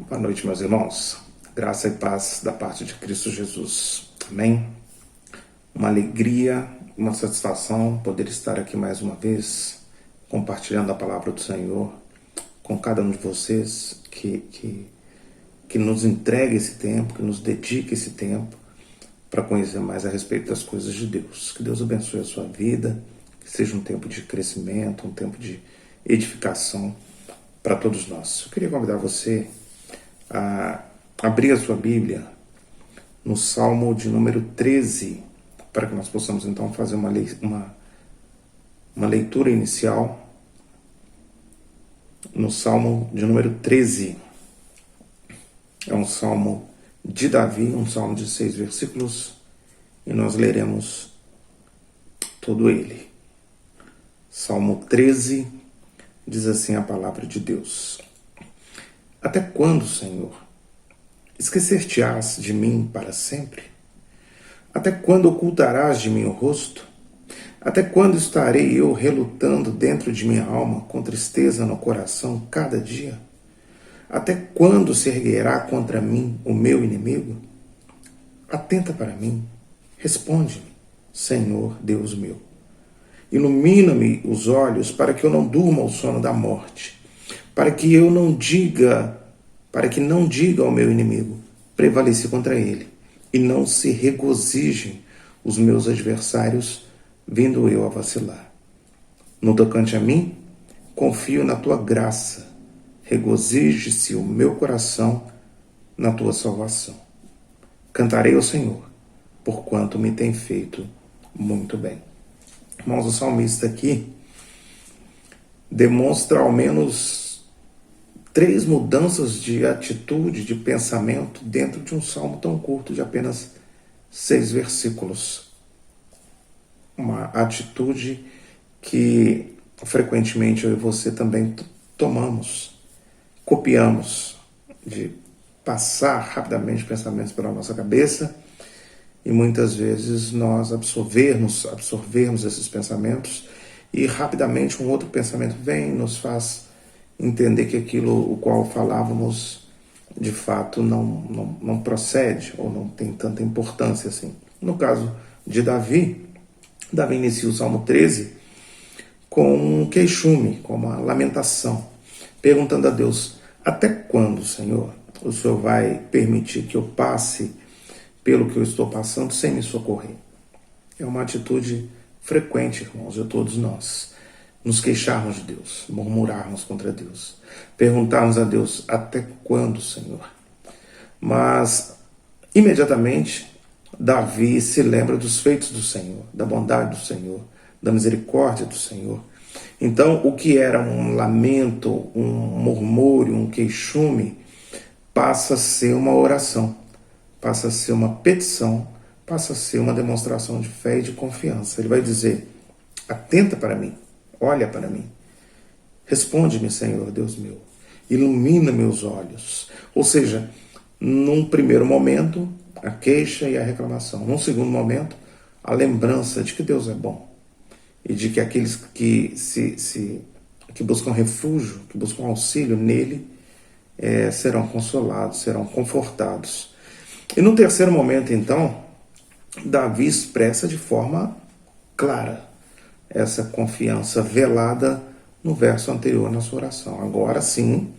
Boa noite, meus irmãos. Graça e paz da parte de Cristo Jesus. Amém? Uma alegria, uma satisfação poder estar aqui mais uma vez, compartilhando a palavra do Senhor com cada um de vocês que nos entregue esse tempo, que nos dedique esse tempo para conhecer mais a respeito das coisas de Deus. Que Deus abençoe a sua vida, que seja um tempo de crescimento, um tempo de edificação para todos nós. Eu queria convidar você a abrir a sua Bíblia no Salmo de número 13, para que nós possamos então fazer uma leitura inicial no Salmo de número 13. É um salmo de Davi, um salmo de 6 versículos, e nós leremos todo ele. Salmo 13 diz assim a palavra de Deus: Até quando, Senhor, esquecer-te-ás de mim para sempre? Até quando ocultarás de mim o rosto? Até quando estarei eu relutando dentro de minha alma, com tristeza no coração cada dia? Até quando se erguerá contra mim o meu inimigo? Atenta para mim, responde-me, Senhor Deus meu. Ilumina-me os olhos para que eu não durma o sono da morte, para que não diga ao meu inimigo, prevaleci contra ele, e não se regozijem os meus adversários, vindo eu a vacilar. No tocante a mim, confio na tua graça, regozije-se o meu coração na tua salvação. Cantarei ao Senhor, porquanto me tem feito muito bem. Irmãos, o salmista aqui demonstra ao menos 3 mudanças de atitude, de pensamento, dentro de um salmo tão curto, de apenas 6 versículos. Uma atitude que frequentemente eu e você também tomamos, copiamos, de passar rapidamente pensamentos pela nossa cabeça e muitas vezes nós absorvermos esses pensamentos e rapidamente um outro pensamento vem e nos faz entender que aquilo o qual falávamos de fato não procede ou não tem tanta importância assim. No caso de Davi inicia o Salmo 13 com um queixume, com uma lamentação, perguntando a Deus: até quando, Senhor, o Senhor vai permitir que eu passe pelo que eu estou passando sem me socorrer? É uma atitude frequente, irmãos, de todos nós. Nos queixarmos de Deus, murmurarmos contra Deus, perguntarmos a Deus: até quando, Senhor? Mas, imediatamente, Davi se lembra dos feitos do Senhor, da bondade do Senhor, da misericórdia do Senhor. Então, o que era um lamento, um murmúrio, um queixume, passa a ser uma oração, passa a ser uma petição, passa a ser uma demonstração de fé e de confiança. Ele vai dizer: atenta para mim, olha para mim, responde-me, Senhor Deus meu, ilumina meus olhos. Ou seja, num primeiro momento, a queixa e a reclamação. Num segundo momento, a lembrança de que Deus é bom e de que aqueles que buscam refúgio, que buscam auxílio nele, serão consolados, serão confortados. E no terceiro momento, então, Davi expressa de forma clara essa confiança velada no verso anterior na sua oração. Agora sim,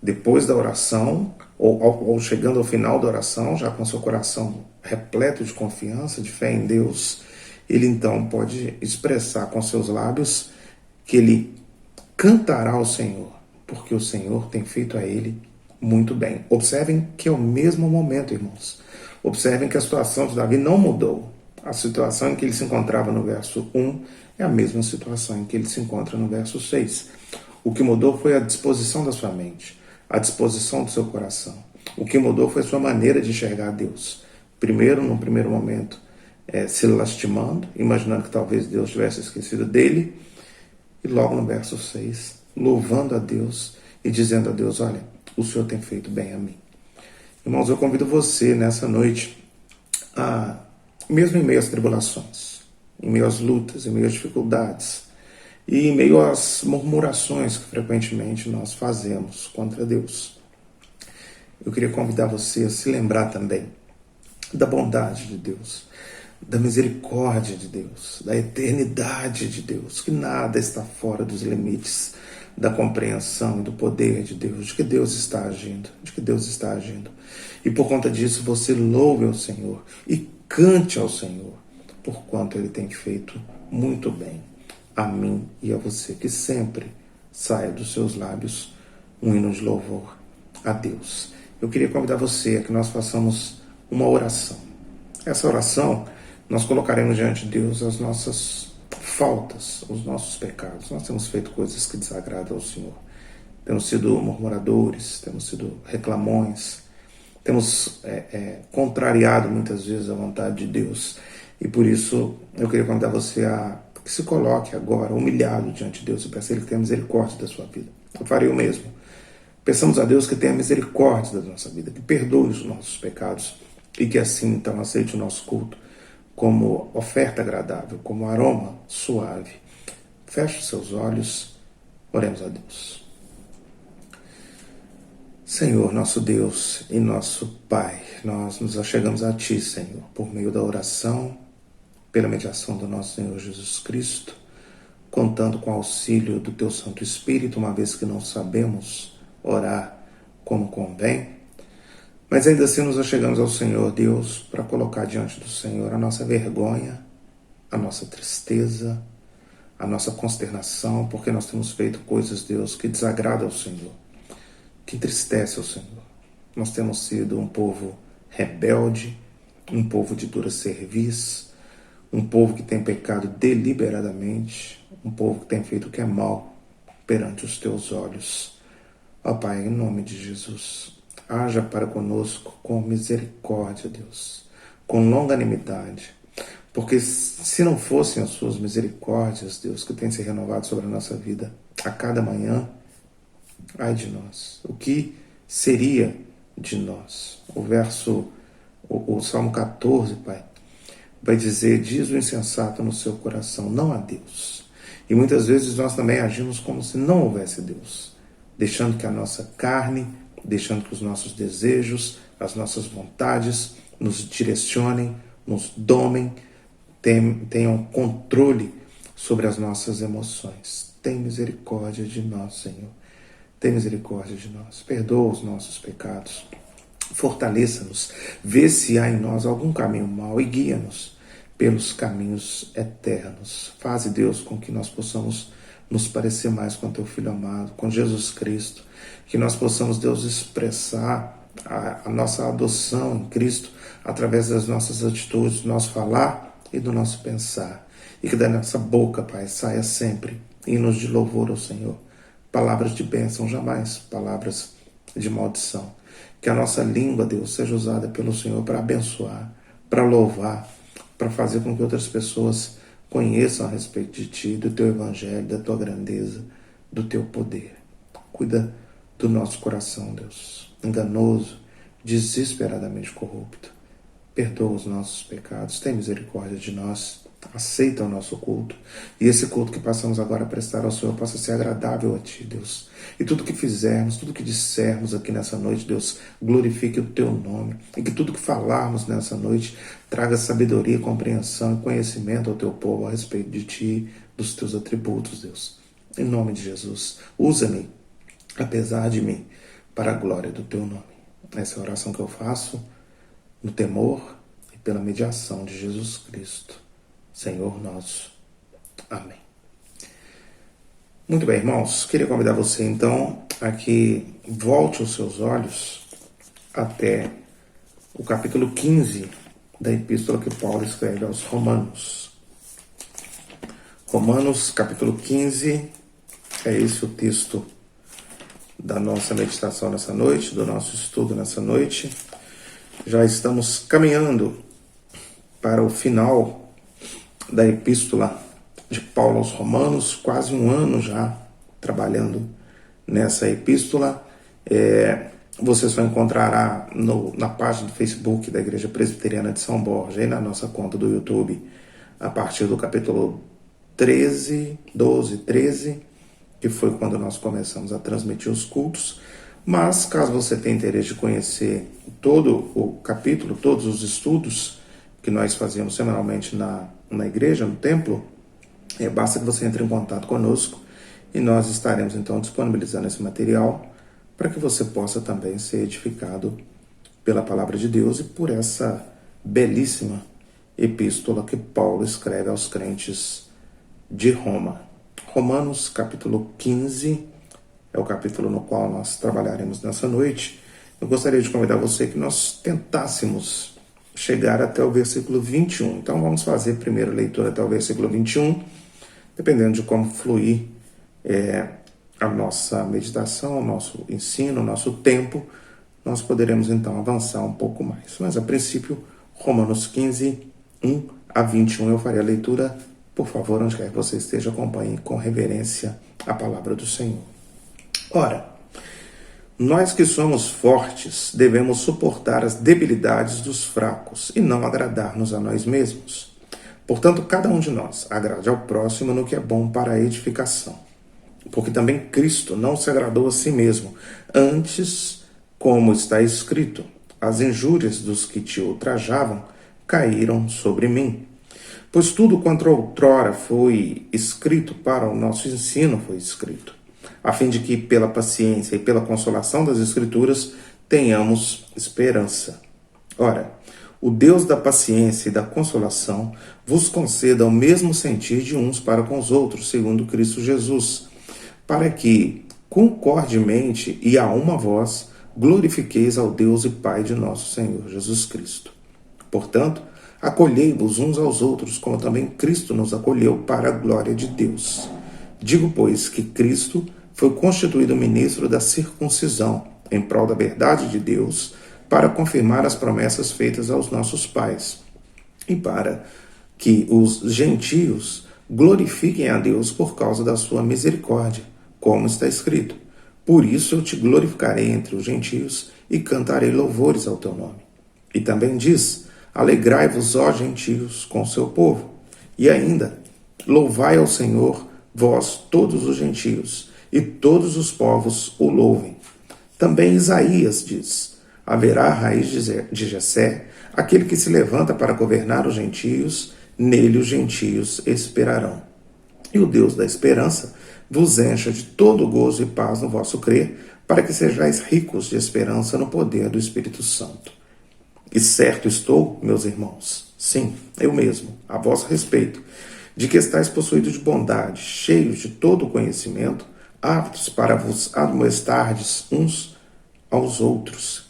depois da oração, ou chegando ao final da oração, já com seu coração repleto de confiança, de fé em Deus, ele então pode expressar com seus lábios que ele cantará ao Senhor, porque o Senhor tem feito a ele muito bem. Observem que é o mesmo momento, irmãos. Observem que a situação de Davi não mudou. A situação em que ele se encontrava no verso 1 é a mesma situação em que ele se encontra no verso 6. O que mudou foi a disposição da sua mente, a disposição do seu coração. O que mudou foi a sua maneira de enxergar Deus. Primeiro, num primeiro momento, se lastimando, imaginando que talvez Deus tivesse esquecido dele. E logo no verso 6, louvando a Deus e dizendo a Deus: olha, o Senhor tem feito bem a mim. Irmãos, eu convido você nessa noite mesmo em meio às tribulações, em meio às lutas, em meio às dificuldades e em meio às murmurações que frequentemente nós fazemos contra Deus, eu queria convidar você a se lembrar também da bondade de Deus, da misericórdia de Deus, da eternidade de Deus, que nada está fora dos limites da compreensão e do poder de Deus, de que Deus está agindo, de que Deus está agindo. E por conta disso você louve ao Senhor e cante ao Senhor, por quanto Ele tem feito muito bem a mim e a você, que sempre saia dos seus lábios um hino de louvor a Deus. Eu queria convidar você a que nós façamos uma oração. Essa oração, nós colocaremos diante de Deus as nossas faltas, os nossos pecados. Nós temos feito coisas que desagradam ao Senhor. Temos sido murmuradores, temos sido reclamões, temos contrariado muitas vezes a vontade de Deus. E por isso eu queria convidar você a que se coloque agora humilhado diante de Deus e peça a Ele que tenha misericórdia da sua vida. Eu farei o mesmo. Peçamos a Deus que tenha misericórdia da nossa vida, que perdoe os nossos pecados e que assim então aceite o nosso culto como oferta agradável, como aroma suave. Feche os seus olhos, oremos a Deus. Senhor, nosso Deus e nosso Pai, nós nos achegamos a Ti, Senhor, por meio da oração, pela mediação do nosso Senhor Jesus Cristo, contando com o auxílio do Teu Santo Espírito, uma vez que não sabemos orar como convém, mas ainda assim nos achegamos ao Senhor Deus para colocar diante do Senhor a nossa vergonha, a nossa tristeza, a nossa consternação, porque nós temos feito coisas, Deus, que desagradam ao Senhor, que entristece ao Senhor. Nós temos sido um povo rebelde, um povo de dura cerviz, um povo que tem pecado deliberadamente, um povo que tem feito o que é mal perante os Teus olhos. Ó Pai, em nome de Jesus, haja para conosco com misericórdia, Deus, com longanimidade, porque se não fossem as Suas misericórdias, Deus, que têm se renovado sobre a nossa vida a cada manhã, ai de nós, o que seria de nós? O Salmo 14, Pai, vai dizer: diz o insensato no seu coração, não há Deus. E muitas vezes nós também agimos como se não houvesse Deus, deixando que a nossa carne, deixando que os nossos desejos, as nossas vontades nos direcionem, nos domem, tenham controle sobre as nossas emoções. Tem misericórdia de nós, Senhor. Tem misericórdia de nós. Perdoa os nossos pecados. Fortaleça-nos. Vê se há em nós algum caminho mau e guia-nos pelos caminhos eternos. Faze, Deus, com que nós possamos nos parecer mais com Teu Filho amado, com Jesus Cristo. Que nós possamos, Deus, expressar a nossa adoção em Cristo através das nossas atitudes, do nosso falar e do nosso pensar. E que da nossa boca, Pai, saia sempre hinos de louvor ao Senhor. Palavras de bênção, jamais palavras de maldição. Que a nossa língua, Deus, seja usada pelo Senhor para abençoar, para louvar, para fazer com que outras pessoas conheçam a respeito de Ti, do Teu Evangelho, da Tua grandeza, do Teu poder. Cuida do nosso coração, Deus, enganoso, desesperadamente corrupto. Perdoa os nossos pecados, tem misericórdia de nós, aceita o nosso culto, e esse culto que passamos agora a prestar ao Senhor possa ser agradável a Ti, Deus. E tudo que fizermos, tudo que dissermos aqui nessa noite, Deus, glorifique o Teu nome, e que tudo que falarmos nessa noite traga sabedoria, compreensão e conhecimento ao Teu povo a respeito de Ti, dos Teus atributos, Deus. Em nome de Jesus, usa-me, apesar de mim, para a glória do Teu nome. Essa é a oração que eu faço no temor e pela mediação de Jesus Cristo, Senhor nosso. Amém. Muito bem, irmãos, queria convidar você então a que volte os seus olhos até o capítulo 15 da epístola que Paulo escreve aos Romanos. Romanos, capítulo 15, é esse o texto da nossa meditação nessa noite, do nosso estudo nessa noite. Já estamos caminhando para o final da epístola de Paulo aos Romanos, quase um ano já trabalhando nessa epístola. Você só encontrará na página do Facebook da Igreja Presbiteriana de São Borja e na nossa conta do YouTube, a partir do capítulo 13, que foi quando nós começamos a transmitir os cultos, Mas, caso você tenha interesse de conhecer todo o capítulo, todos os estudos que nós fazemos semanalmente na igreja, no templo, basta que você entre em contato conosco e nós estaremos então disponibilizando esse material para que você possa também ser edificado pela palavra de Deus e por essa belíssima epístola que Paulo escreve aos crentes de Roma. Romanos capítulo 15 é o capítulo no qual nós trabalharemos nessa noite. Eu gostaria de convidar você que nós tentássemos chegar até o versículo 21. Então vamos fazer primeiro a leitura até o versículo 21, dependendo de como fluir a nossa meditação, o nosso ensino, o nosso tempo, nós poderemos então avançar um pouco mais. Mas a princípio, Romanos 15, 1 a 21, eu farei a leitura. Por favor, onde quer que você esteja, acompanhe com reverência a palavra do Senhor. Ora, nós que somos fortes devemos suportar as debilidades dos fracos e não agradar-nos a nós mesmos. Portanto, cada um de nós agrade ao próximo no que é bom para a edificação. Porque também Cristo não se agradou a si mesmo. Antes, como está escrito, as injúrias dos que te ultrajavam caíram sobre mim. Pois tudo quanto outrora foi escrito para o nosso ensino foi escrito, a fim de que, pela paciência e pela consolação das Escrituras, tenhamos esperança. Ora, o Deus da paciência e da consolação vos conceda o mesmo sentir de uns para com os outros, segundo Cristo Jesus, para que, concordemente e a uma voz, glorifiqueis ao Deus e Pai de nosso Senhor Jesus Cristo. Portanto, acolhei-vos uns aos outros, como também Cristo nos acolheu para a glória de Deus. Digo, pois, que Cristo foi constituído ministro da circuncisão, em prol da verdade de Deus, para confirmar as promessas feitas aos nossos pais, e para que os gentios glorifiquem a Deus por causa da sua misericórdia, como está escrito: por isso eu te glorificarei entre os gentios e cantarei louvores ao teu nome. E também diz: alegrai-vos, ó gentios, com o seu povo. E ainda, louvai ao Senhor, vós todos os gentios, e todos os povos o louvem. Também Isaías diz: haverá a raiz de Jessé, aquele que se levanta para governar os gentios, nele os gentios esperarão. E o Deus da esperança vos encha de todo gozo e paz no vosso crer, para que sejais ricos de esperança no poder do Espírito Santo. E certo estou, meus irmãos, sim, eu mesmo, a vosso respeito, de que estáis possuídos de bondade, cheios de todo o conhecimento, aptos para vos admoestardes uns aos outros.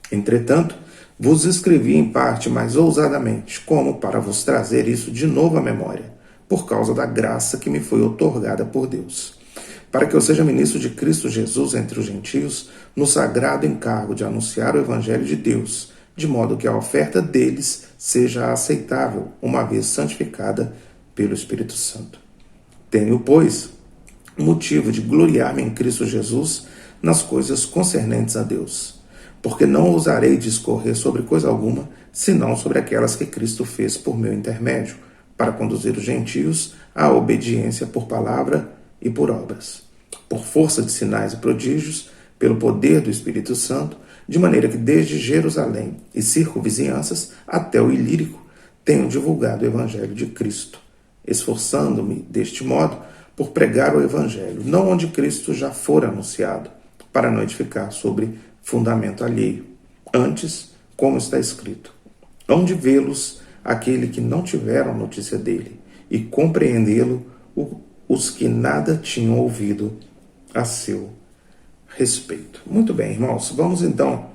Entretanto, vos escrevi em parte mais ousadamente, como para vos trazer isso de novo à memória, por causa da graça que me foi outorgada por Deus, para que eu seja ministro de Cristo Jesus entre os gentios, no sagrado encargo de anunciar o Evangelho de Deus, de modo que a oferta deles seja aceitável, uma vez santificada pelo Espírito Santo. Tenho, pois, motivo de gloriar-me em Cristo Jesus nas coisas concernentes a Deus, porque não ousarei discorrer sobre coisa alguma, senão sobre aquelas que Cristo fez por meu intermédio, para conduzir os gentios à obediência por palavra e por obras, por força de sinais e prodígios, pelo poder do Espírito Santo, de maneira que desde Jerusalém e circunvizinhanças até o Ilírico tenho divulgado o Evangelho de Cristo, esforçando-me, deste modo, por pregar o Evangelho, não onde Cristo já fora anunciado, para não edificar sobre fundamento alheio. Antes, como está escrito: hão de vê-los aquele que não tiveram notícia dele, e compreendê-lo os que nada tinham ouvido a seu respeito. Muito bem, irmãos, vamos então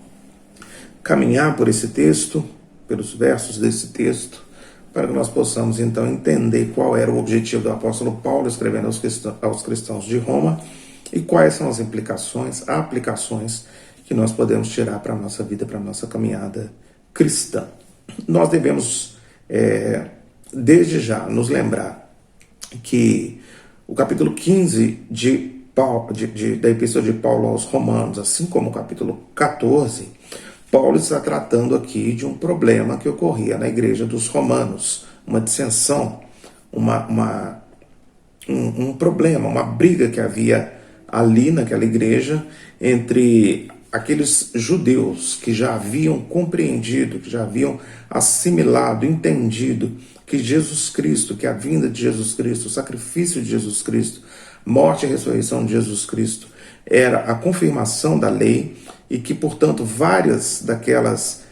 caminhar por esse texto, pelos versos desse texto, para que nós possamos então entender qual era o objetivo do apóstolo Paulo escrevendo aos cristãos de Roma e quais são as implicações, aplicações que nós podemos tirar para a nossa vida, para a nossa caminhada cristã. Nós devemos, desde já, nos lembrar que o capítulo 15 da Epístola de Paulo aos Romanos, assim como o capítulo 14, Paulo está tratando aqui de um problema que ocorria na igreja dos romanos, uma dissensão, um problema, uma briga que havia ali naquela igreja entre aqueles judeus que já haviam compreendido, que já haviam assimilado, entendido que Jesus Cristo, que a vinda de Jesus Cristo, o sacrifício de Jesus Cristo, morte e ressurreição de Jesus Cristo era a confirmação da lei e que, portanto, várias daquelas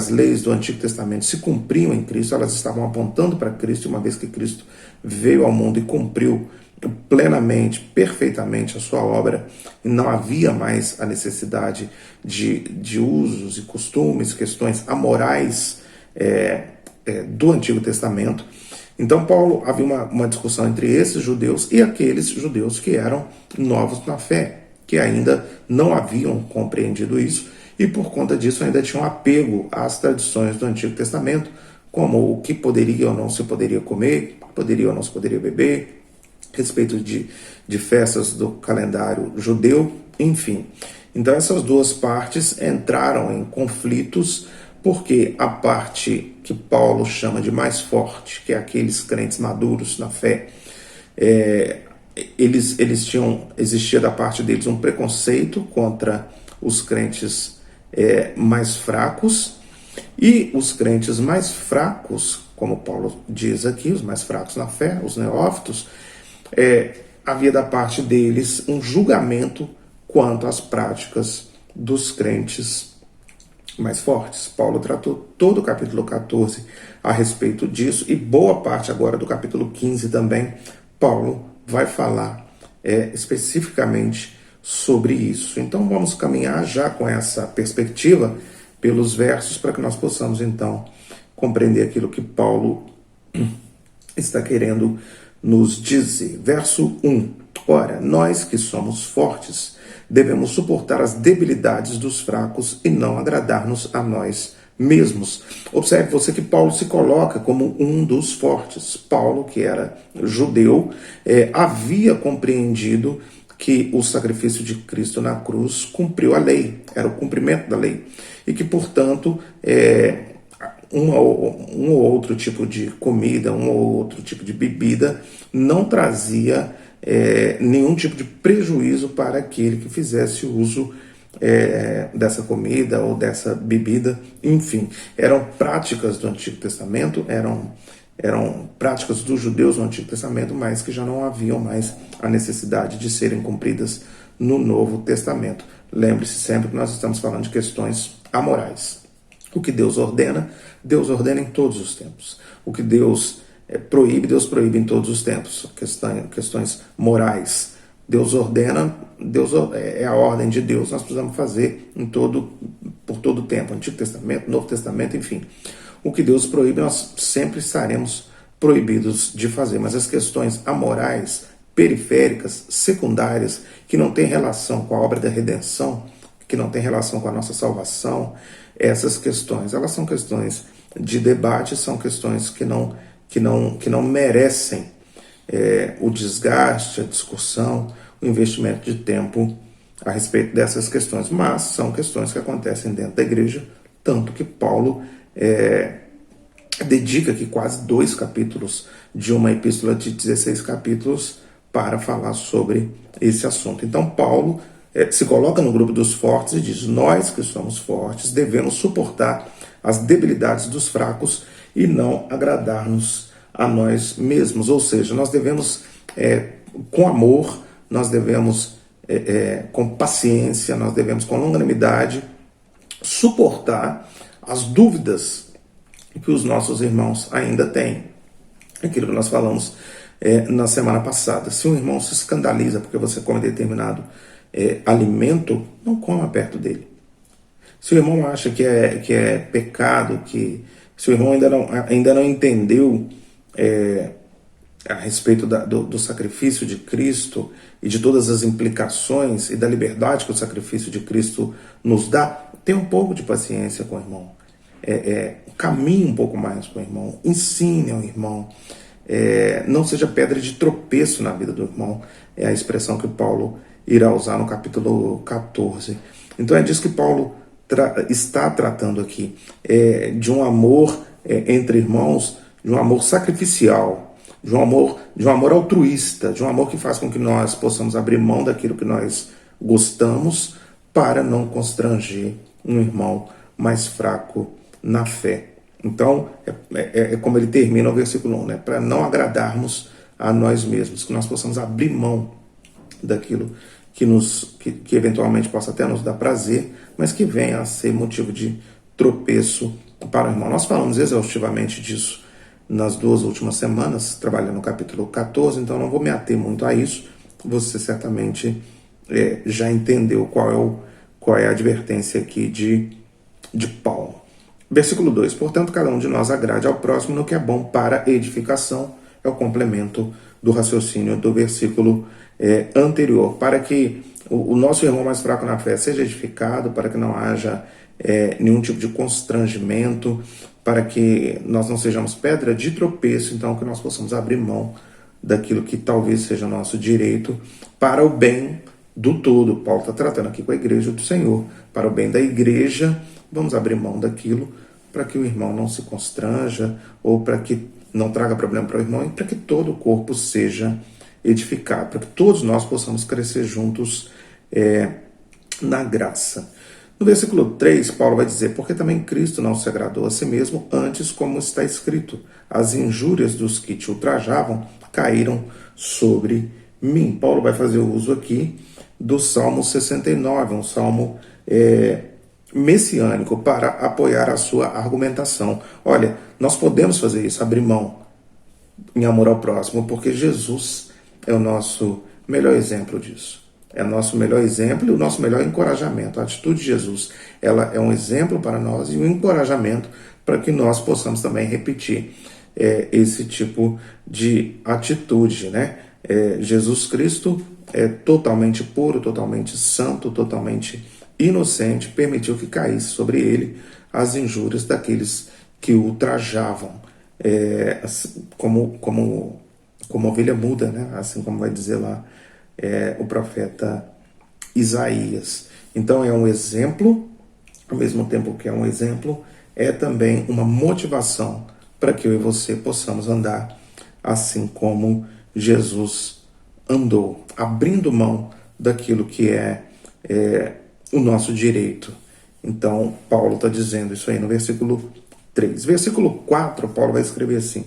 leis do Antigo Testamento se cumpriam em Cristo, elas estavam apontando para Cristo, uma vez que Cristo veio ao mundo e cumpriu plenamente, perfeitamente a sua obra, e não havia mais a necessidade de usos e costumes, questões amorais do Antigo Testamento. Então, Paulo, havia uma discussão entre esses judeus e aqueles judeus que eram novos na fé, que ainda não haviam compreendido isso e, por conta disso, ainda tinham apego às tradições do Antigo Testamento, como o que poderia ou não se poderia comer, poderia ou não se poderia beber, respeito de festas do calendário judeu, enfim. Então, essas duas partes entraram em conflitos porque a parte que Paulo chama de mais forte, que é aqueles crentes maduros na fé, existia da parte deles um preconceito contra os crentes mais fracos, e os crentes mais fracos, como Paulo diz aqui, os mais fracos na fé, os neófitos, havia da parte deles um julgamento quanto às práticas dos crentes mais fortes. Paulo tratou todo o capítulo 14 a respeito disso, e boa parte agora do capítulo 15 também, Paulo vai falar especificamente sobre isso. Então vamos caminhar já com essa perspectiva pelos versos para que nós possamos então compreender aquilo que Paulo está querendo nos dizer. Verso 1. Ora, nós que somos fortes devemos suportar as debilidades dos fracos e não agradar-nos a nós mesmos. Observe você que Paulo se coloca como um dos fortes. Paulo, que era judeu, havia compreendido que o sacrifício de Cristo na cruz cumpriu a lei, era o cumprimento da lei, e que, portanto, um ou outro tipo de comida, um ou outro tipo de bebida não trazia nenhum tipo de prejuízo para aquele que fizesse uso dessa comida ou dessa bebida. Enfim, eram práticas do Antigo Testamento, eram práticas dos judeus no Antigo Testamento, mas que já não haviam mais a necessidade de serem cumpridas no Novo Testamento. Lembre-se sempre que nós estamos falando de questões amorais. O que Deus ordena em todos os tempos. O que Deus proíbe em todos os tempos. Questões morais. Deus ordena, é a ordem de Deus, nós precisamos fazer por todo o tempo. Antigo Testamento, Novo Testamento, enfim. O que Deus proíbe, nós sempre estaremos proibidos de fazer. Mas as questões amorais, periféricas, secundárias, que não têm relação com a obra da redenção, que não têm relação com a nossa salvação, essas questões, elas são questões de debate, são questões que não merecem o desgaste, a discussão, o investimento de tempo a respeito dessas questões, mas são questões que acontecem dentro da igreja, tanto que Paulo dedica aqui quase 2 capítulos de uma epístola de 16 capítulos para falar sobre esse assunto. Então Paulo se coloca no grupo dos fortes e diz: nós que somos fortes devemos suportar as debilidades dos fracos e não agradar-nos a nós mesmos. Ou seja, nós devemos, com amor, nós devemos, com paciência, nós devemos, com longanimidade, suportar as dúvidas que os nossos irmãos ainda têm. Aquilo que nós falamos na semana passada. Se um irmão se escandaliza porque você come determinado alimento, não coma perto dele. Se o irmão acha que é pecado, se o irmão ainda não entendeu a respeito do sacrifício de Cristo e de todas as implicações e da liberdade que o sacrifício de Cristo nos dá, tenha um pouco de paciência com o irmão. Caminhe um pouco mais com o irmão, ensine ao irmão, não seja pedra de tropeço na vida do irmão, é a expressão que Paulo irá usar no capítulo 14. Então é disso que Paulo está tratando aqui, de um amor entre irmãos, de um amor sacrificial, de um amor altruísta, de um amor que faz com que nós possamos abrir mão daquilo que nós gostamos para não constranger um irmão mais fraco na fé. Então, é como ele termina o versículo 1, né? Para não agradarmos a nós mesmos, que nós possamos abrir mão daquilo que eventualmente possa até nos dar prazer, mas que venha a ser motivo de tropeço para o irmão. Nós falamos exaustivamente disso nas 2 últimas semanas, trabalhando no capítulo 14, então não vou me ater muito a isso. Você certamente já entendeu qual é a advertência aqui de Paulo. Versículo 2: portanto, cada um de nós agrade ao próximo no que é bom para edificação. É o complemento do raciocínio do versículo anterior, para que o nosso irmão mais fraco na fé seja edificado, para que não haja nenhum tipo de constrangimento, para que nós não sejamos pedra de tropeço, então que nós possamos abrir mão daquilo que talvez seja nosso direito para o bem do todo. Paulo está tratando aqui com a igreja do Senhor. Para o bem da igreja, vamos abrir mão daquilo para que o irmão não se constranja ou para que não traga problema para o irmão e para que todo o corpo seja edificado, para que todos nós possamos crescer juntos na graça. No versículo 3, Paulo vai dizer: porque também Cristo não se agradou a si mesmo, antes, como está escrito, as injúrias dos que te ultrajavam caíram sobre mim. Paulo vai fazer uso aqui do Salmo 69, um salmo messiânico, para apoiar a sua argumentação. Olha, nós podemos fazer isso, abrir mão em amor ao próximo, porque Jesus é o nosso melhor exemplo disso. É o nosso melhor exemplo e o nosso melhor encorajamento. A atitude de Jesus, ela é um exemplo para nós e um encorajamento para que nós possamos também repetir esse tipo de atitude, né? Jesus Cristo é totalmente puro, totalmente santo, totalmente inocente, permitiu que caísse sobre ele as injúrias daqueles que o ultrajavam, como ovelha muda, né? Assim como vai dizer lá o profeta Isaías. Então é um exemplo, ao mesmo tempo que é um exemplo, é também uma motivação para que eu e você possamos andar assim como Jesus andou, abrindo mão daquilo que é o nosso direito. Então, Paulo está dizendo isso aí no versículo 3. Versículo 4, Paulo vai escrever assim: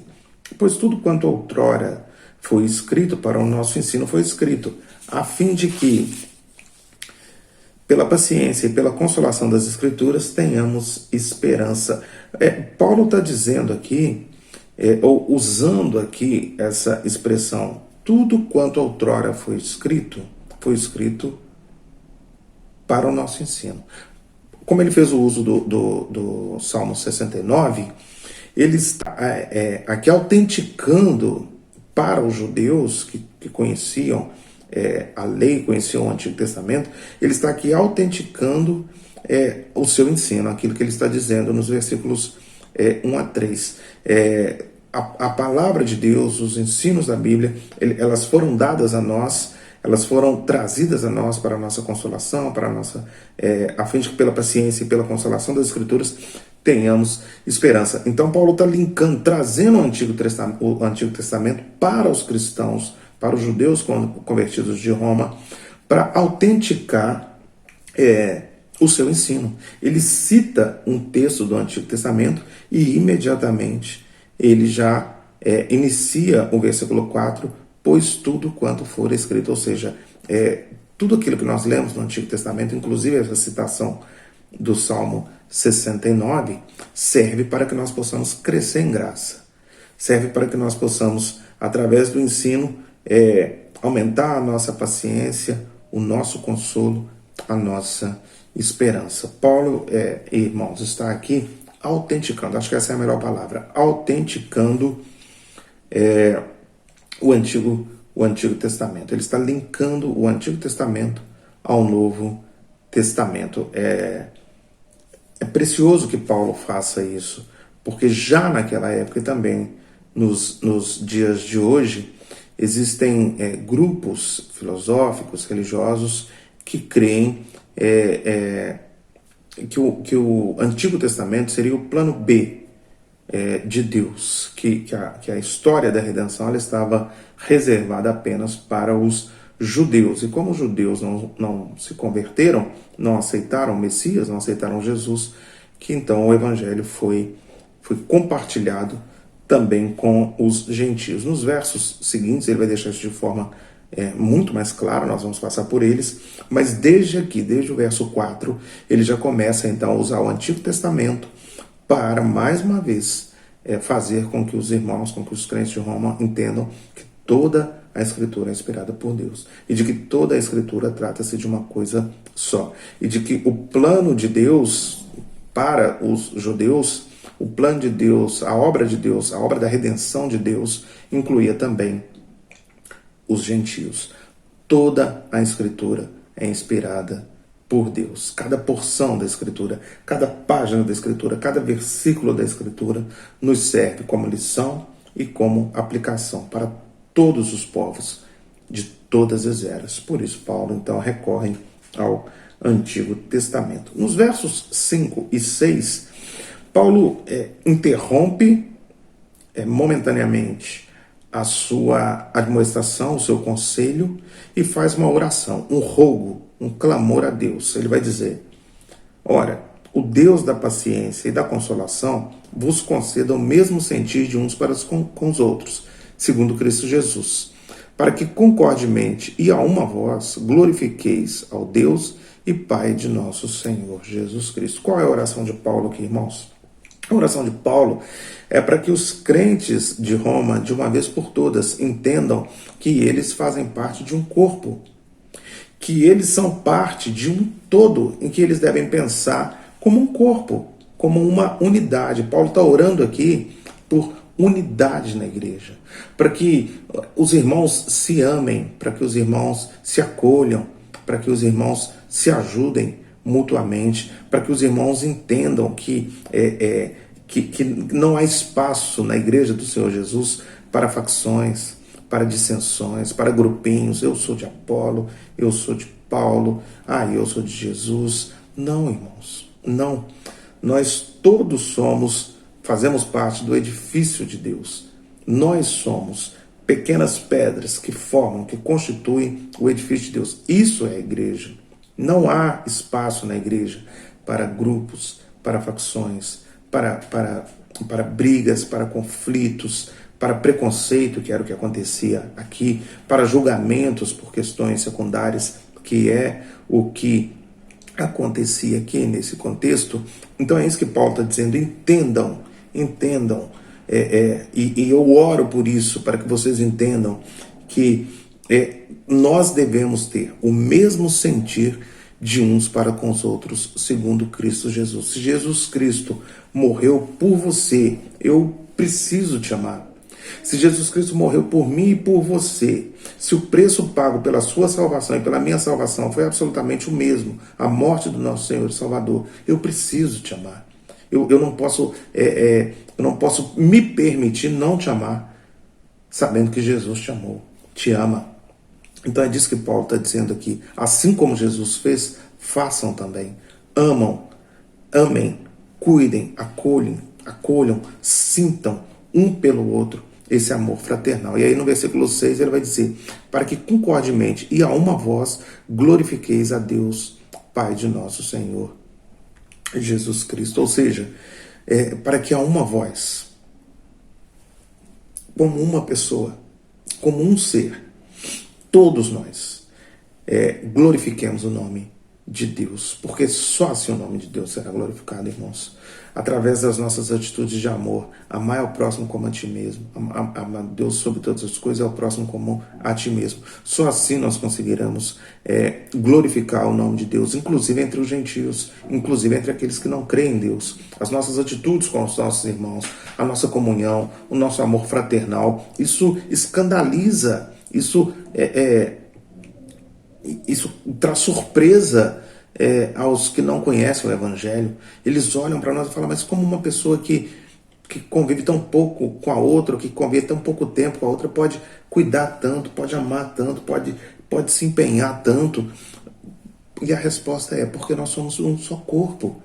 pois tudo quanto outrora foi escrito para o nosso ensino foi escrito, a fim de que, pela paciência e pela consolação das Escrituras, tenhamos esperança. Paulo está dizendo aqui, ou usando aqui essa expressão, tudo quanto outrora foi escrito para o nosso ensino. Como ele fez o uso do Salmo 69, ele está aqui autenticando para os judeus que conheciam a lei, conheciam o Antigo Testamento, ele está aqui autenticando o seu ensino, aquilo que ele está dizendo nos versículos 1 a 3. A palavra de Deus, os ensinos da Bíblia, elas foram dadas a nós, elas foram trazidas a nós para a nossa consolação, para a nossa, a fim de que pela paciência e pela consolação das Escrituras tenhamos esperança. Então Paulo está linkando, trazendo o Antigo Testamento para os cristãos, para os judeus convertidos de Roma, para autenticar o seu ensino. Ele cita um texto do Antigo Testamento e imediatamente ele já inicia o versículo 4, pois tudo quanto for escrito, ou seja, tudo aquilo que nós lemos no Antigo Testamento, inclusive essa citação do Salmo 69, serve para que nós possamos crescer em graça, serve para que nós possamos, através do ensino, aumentar a nossa paciência, o nosso consolo, a nossa esperança. Paulo, irmãos, está aqui autenticando, acho que essa é a melhor palavra, autenticando o Antigo Testamento. Ele está linkando o Antigo Testamento ao Novo Testamento. É precioso que Paulo faça isso, porque já naquela época e também nos dias de hoje, existem grupos filosóficos, religiosos, que creem que o Antigo Testamento seria o plano B de Deus, que a história da redenção ela estava reservada apenas para os judeus. E como os judeus não se converteram, não aceitaram o Messias, não aceitaram Jesus, que então o evangelho foi compartilhado também com os gentios. Nos versos seguintes, ele vai deixar isso de forma muito mais clara, nós vamos passar por eles, mas desde o verso 4, ele já começa então a usar o Antigo Testamento para, mais uma vez, fazer com que os irmãos, com que os crentes de Roma entendam que toda a Escritura é inspirada por Deus e de que toda a Escritura trata-se de uma coisa só e de que o plano de Deus para os judeus, o plano de Deus, a obra da redenção de Deus incluía também os gentios. Toda a Escritura é inspirada por Deus. Cada porção da Escritura, cada página da Escritura, cada versículo da Escritura nos serve como lição e como aplicação para todos os povos de todas as eras. Por isso, Paulo, então, recorre ao Antigo Testamento. Nos versos 5 e 6, Paulo interrompe momentaneamente a sua admoestação, o seu conselho, e faz uma oração, um rogo, um clamor a Deus. Ele vai dizer: ora, o Deus da paciência e da consolação vos conceda o mesmo sentir de uns para com os outros, segundo Cristo Jesus, para que concordemente e a uma voz glorifiqueis ao Deus e Pai de nosso Senhor Jesus Cristo. Qual é a oração de Paulo aqui, irmãos? A oração de Paulo é para que os crentes de Roma, de uma vez por todas, entendam que eles fazem parte de um corpo, que eles são parte de um todo, em que eles devem pensar como um corpo, como uma unidade. Paulo está orando aqui por unidade na igreja, para que os irmãos se amem, para que os irmãos se acolham, para que os irmãos se ajudem mutuamente, para que os irmãos entendam que não há espaço na igreja do Senhor Jesus para facções, para dissensões, para grupinhos. Eu sou de Apolo, eu sou de Paulo, eu sou de Jesus. Não, irmãos, não. Nós todos fazemos parte do edifício de Deus. Nós somos pequenas pedras que formam, que constituem o edifício de Deus. Isso é a igreja. Não há espaço na igreja para grupos, para facções, para brigas, para conflitos, para preconceito, que era o que acontecia aqui, para julgamentos por questões secundárias, que é o que acontecia aqui nesse contexto. Então é isso que Paulo está dizendo: entendam, e eu oro por isso, para que vocês entendam que nós devemos ter o mesmo sentir de uns para com os outros, segundo Cristo Jesus. Se Jesus Cristo morreu por você, eu preciso te amar. Se Jesus Cristo morreu por mim e por você, se o preço pago pela sua salvação e pela minha salvação foi absolutamente o mesmo, a morte do nosso Senhor e Salvador, eu preciso te amar. Eu não posso me permitir não te amar, sabendo que Jesus te amou, te ama. Então é disso que Paulo está dizendo aqui. Assim como Jesus fez, façam também. Amem, cuidem, acolham, sintam um pelo outro esse amor fraternal. E aí no versículo 6 ele vai dizer: para que concordemente e a uma voz glorifiqueis a Deus, Pai de nosso Senhor Jesus Cristo. Ou seja, para que a uma voz, como uma pessoa, como um ser, todos nós glorifiquemos o nome de Deus, porque só assim o nome de Deus será glorificado, irmãos. Através das nossas atitudes de amor, amar ao próximo como a ti mesmo, amar Deus sobre todas as coisas e ao próximo como a ti mesmo. Só assim nós conseguiremos glorificar o nome de Deus, inclusive entre os gentios, inclusive entre aqueles que não creem em Deus. As nossas atitudes com os nossos irmãos, a nossa comunhão, o nosso amor fraternal, isso escandaliza, isso traz surpresa aos que não conhecem o Evangelho. Eles olham para nós e falam: mas como uma pessoa que convive tão pouco com a outra, que convive tão pouco tempo com a outra, pode cuidar tanto, pode amar tanto, pode se empenhar tanto? E a resposta é: porque nós somos um só corpo,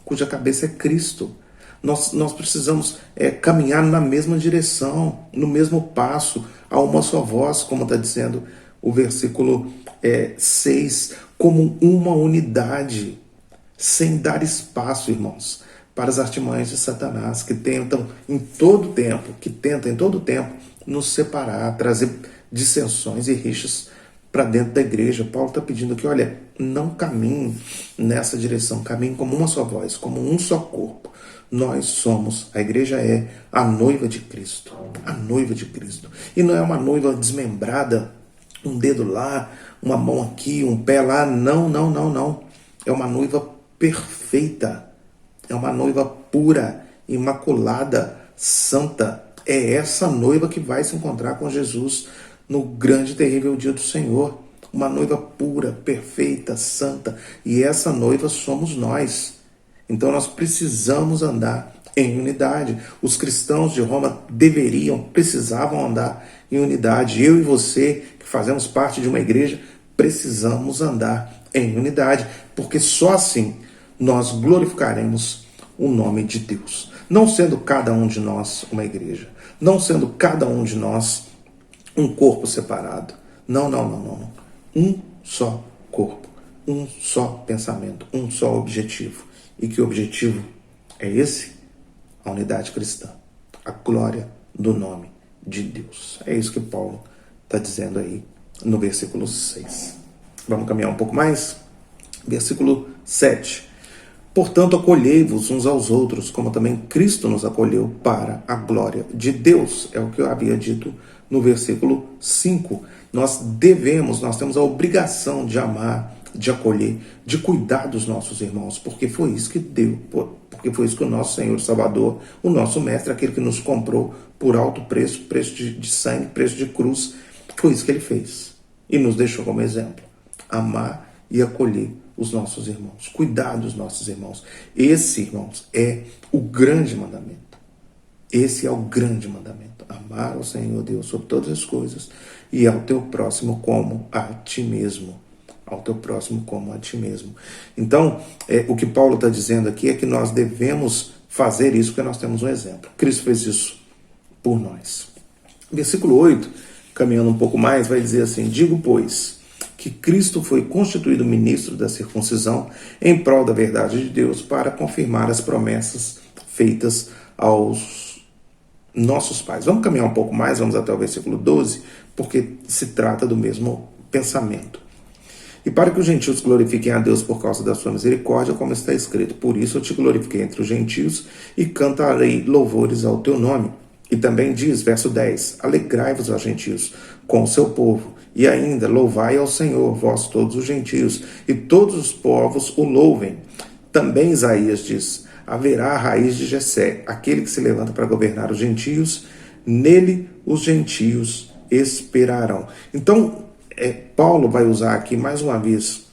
cuja cabeça é Cristo. Nós precisamos caminhar na mesma direção, no mesmo passo, a uma só voz, como está dizendo o versículo 6, como uma unidade, sem dar espaço, irmãos, para as artimanhas de Satanás, que tentam em todo tempo nos separar, trazer dissensões e rixas para dentro da igreja. Paulo está pedindo aqui, olha, não caminhe nessa direção, caminhe como uma só voz, como um só corpo. Nós somos, a igreja é a noiva de Cristo, a noiva de Cristo. E não é uma noiva desmembrada, um dedo lá, uma mão aqui, um pé lá, não. É uma noiva perfeita, é uma noiva pura, imaculada, santa. É essa noiva que vai se encontrar com Jesus no grande e terrível dia do Senhor. Uma noiva pura, perfeita, santa. E essa noiva somos nós. Então nós precisamos andar em unidade. Os cristãos de Roma precisavam andar em unidade. Eu e você, que fazemos parte de uma igreja, precisamos andar em unidade, porque só assim nós glorificaremos o nome de Deus. Não sendo cada um de nós uma igreja, não sendo cada um de nós um corpo separado. Não. Um só corpo, um só pensamento, um só objetivo. E que objetivo é esse? A unidade cristã, a glória do nome de Deus. É isso que Paulo está dizendo aí no versículo 6. Vamos caminhar um pouco mais? Versículo 7. Portanto, acolhei-vos uns aos outros, como também Cristo nos acolheu para a glória de Deus. É o que eu havia dito no versículo 5. Nós temos a obrigação de amar, de acolher, de cuidar dos nossos irmãos, porque foi isso que deu, porque foi isso que o nosso Senhor e Salvador, o nosso Mestre, aquele que nos comprou por alto preço, preço de sangue, preço de cruz, foi isso que ele fez e nos deixou como exemplo. Amar e acolher os nossos irmãos, cuidar dos nossos irmãos. Esse, irmãos, é o grande mandamento. Esse é o grande mandamento. Amar ao Senhor Deus sobre todas as coisas e ao teu próximo como a ti mesmo. Ao teu próximo como a ti mesmo. Então, o que Paulo está dizendo aqui é que nós devemos fazer isso porque nós temos um exemplo. Cristo fez isso por nós. Versículo 8, caminhando um pouco mais, vai dizer assim: digo, pois, que Cristo foi constituído ministro da circuncisão em prol da verdade de Deus para confirmar as promessas feitas aos nossos pais. Vamos caminhar um pouco mais, vamos até o versículo 12, porque se trata do mesmo pensamento. E para que os gentios glorifiquem a Deus por causa da sua misericórdia, como está escrito: por isso eu te glorifiquei entre os gentios e cantarei louvores ao teu nome. E também diz, verso 10, alegrai-vos, ó gentios, com o seu povo, e ainda louvai ao Senhor, vós todos os gentios, e todos os povos o louvem. Também Isaías diz, haverá a raiz de Jessé, aquele que se levanta para governar os gentios, nele os gentios esperarão. Então, Paulo vai usar aqui mais uma vez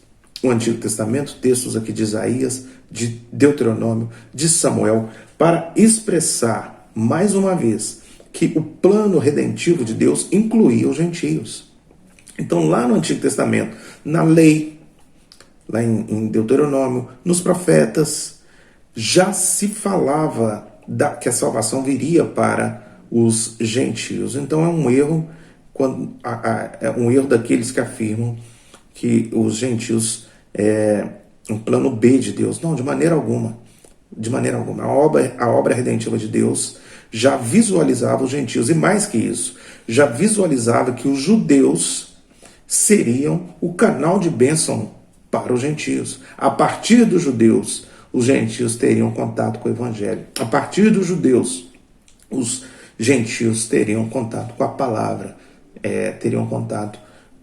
o Antigo Testamento, textos aqui de Isaías, de Deuteronômio, de Samuel, para expressar mais uma vez que o plano redentivo de Deus incluía os gentios. Então, lá no Antigo Testamento, na lei, lá em Deuteronômio, nos profetas, já se falava que a salvação viria para os gentios. Então, é um erro. É um erro daqueles que afirmam que os gentios é um plano B de Deus. Não, de maneira alguma. De maneira alguma. A obra redentiva de Deus já visualizava os gentios. E mais que isso, já visualizava que os judeus seriam o canal de bênção para os gentios. A partir dos judeus, os gentios teriam contato com o evangelho. A partir dos judeus, os gentios teriam contato com a palavra. Teriam contato